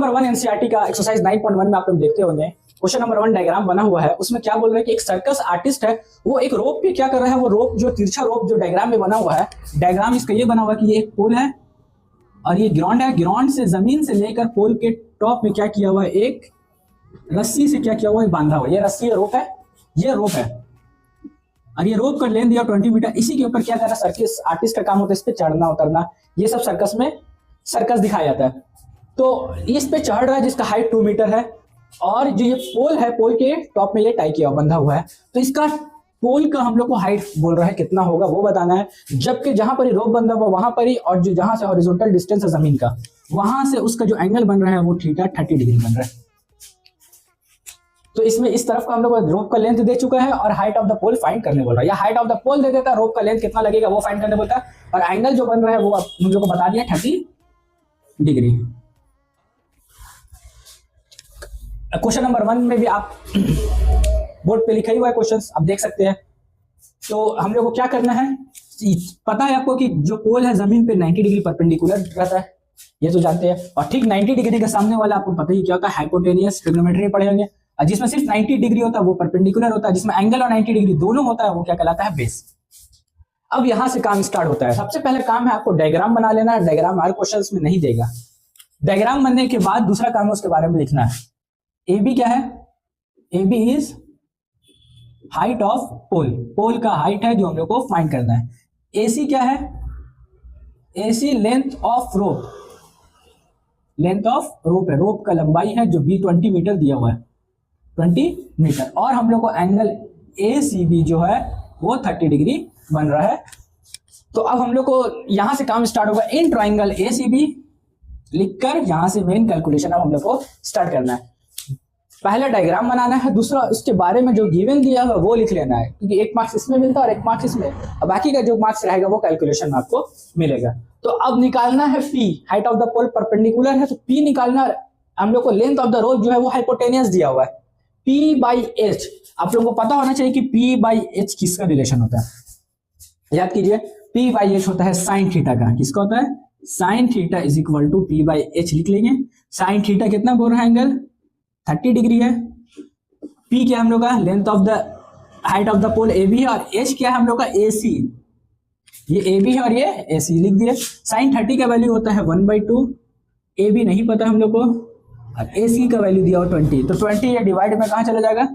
Number 1 NCERT का exercise 9.1 में आप लोग देखते होंगे। क्वेश्चन नंबर 1 डायग्राम बना हुआ है, उसमें क्या बोल रहे हैं कि एक सर्कस आर्टिस्ट है, वो एक रोप पे क्या कर रहा है, वो रोप जो तिरछा रोप जो डायग्राम में बना हुआ है, डायग्राम इसका ये बना हुआ है कि ये एक पोल है और ये ग्राउंड है। ग्राउंड से जमीन से लेकर पोल के टॉप में क्या किया हुआ है, एक रस्सी से क्या किया हुआ है, बांधा हुआ है। ये रस्सी रोप है, ये रोप है और ये रोप का लेंथ दिया 20 मीटर। इसी के ऊपर क्या कर रहा है सर्कस आर्टिस्ट का काम होता है, इस पे चढ़ना उतरना। ये सब सर्कस में सर्कस दिखाया जाता है। तो इस पे चढ़ रहा है जिसका हाइट 2 मीटर है और जो ये पोल है, पोल के टॉप में ये टाई किया बंधा हुआ है। तो इसका पोल का हम लोग को हाइट बोल रहा है कितना होगा वो बताना है, जबकि जहां पर रोप बंधा हुआ वहां पर ही, और जो जहां से हॉरिजॉन्टल डिस्टेंस है जमीन का, वहां से उसका जो एंगल बन रहा है वो थीटा 30 डिग्री बन रहा है। तो इसमें इस तरफ का हम लोग रोप का लेंथ दे चुका है और height of the pole find करने बोल रहा है, या हाइट ऑफ द पोल दे देता है, रोप का लेंथ कितना लगेगा वो फाइंड करने बोलता है, और एंगल जो बन रहा है वो हम लोग को बता दिया 30 डिग्री। क्वेश्चन नंबर 1 में भी आप बोर्ड पे लिखा ही हुआ है क्वेश्चंस, आप देख सकते हैं। तो हम लोग को क्या करना है, पता है आपको कि जो पोल है जमीन पे 90 डिग्री परपेंडिकुलर रहता है, ये तो जानते हैं। और ठीक 90 डिग्री के सामने वाला आपको पता ही क्या होता है, हाइपोटेनियस। ट्रिग्नोमेट्री पढ़े होंगे। जिसमें सिर्फ 90 डिग्री होता है वो परपेंडिकुलर होता है, जिसमें एंगल और 90 डिग्री दोनों होता है वो क्या कहलाता है, बेस। अब यहां से काम स्टार्ट होता है। सबसे पहले काम है आपको डायग्राम बना लेना है। डायग्राम हर क्वेश्चंस में नहीं देगा। डायग्राम बनने के बाद दूसरा काम है उसके बारे में लिखना है। ए बी क्या है, A B is height of pole, pole का हाइट है जो हम लोग को फाइंड करना है। ए सी क्या है, A C length of rope, length of rope है, रोप का लंबाई है जो बी 20 मीटर दिया हुआ है, 20 मीटर। और हम लोग को एंगल ए सी बी जो है वो 30 डिग्री बन रहा है। तो अब हम लोग को यहां से काम स्टार्ट होगा। In triangle A C B लिखकर यहां से मेन कैलकुलेशन अब हम लोग को स्टार्ट करना है। पहला डायग्राम बनाना है, दूसरा उसके बारे में जो गिवन दिया है वो लिख लेना है, क्योंकि एक मार्क्स इसमें मिलता है और एक मार्क्स इसमें, और बाकी का जो मार्क्स रहेगा वो कैलकुलेशन में आपको मिलेगा। तो अब निकालना है P, height of the pole perpendicular है तो पी निकालना है। हम लोग को लेंथ ऑफ द रोप जो है वो हाइपोटेनियस दिया हुआ है, पी बाई एच। आप लोगों को पता होना चाहिए कि पी बाई एच किसका रिलेशन होता है, याद कीजिए। पी बाई एच होता है साइन थीटा का, किसका होता है, sine theta is equal to P by H लिख लेंगे। साइन थीटा कितना बोल रहा है, एंगल 30 डिग्री है। पी क्या हम लोग का, length of the height of the pole A B है, और एच क्या है हम लोग का, ए सी। ये ए बी है और ये ए सी लिख दिए। साइन 30 का वैल्यू होता है 1/2, ए बी नहीं पता हम लोग को, और ए सी का वैल्यू दिया हो 20। तो 20 ये डिवाइड में कहाँ चला जाएगा,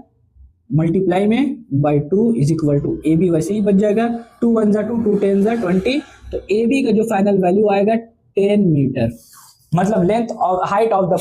मल्टीप्लाई में by 2 is equal to A B वैसे ही बच जाएगा। 2 1 जा 2, 2 10 जा 20। तो ए बी का जो फाइनल वैल्यू आएगा 10 मीटर, मतलब लेंथ और हाइट ऑफ द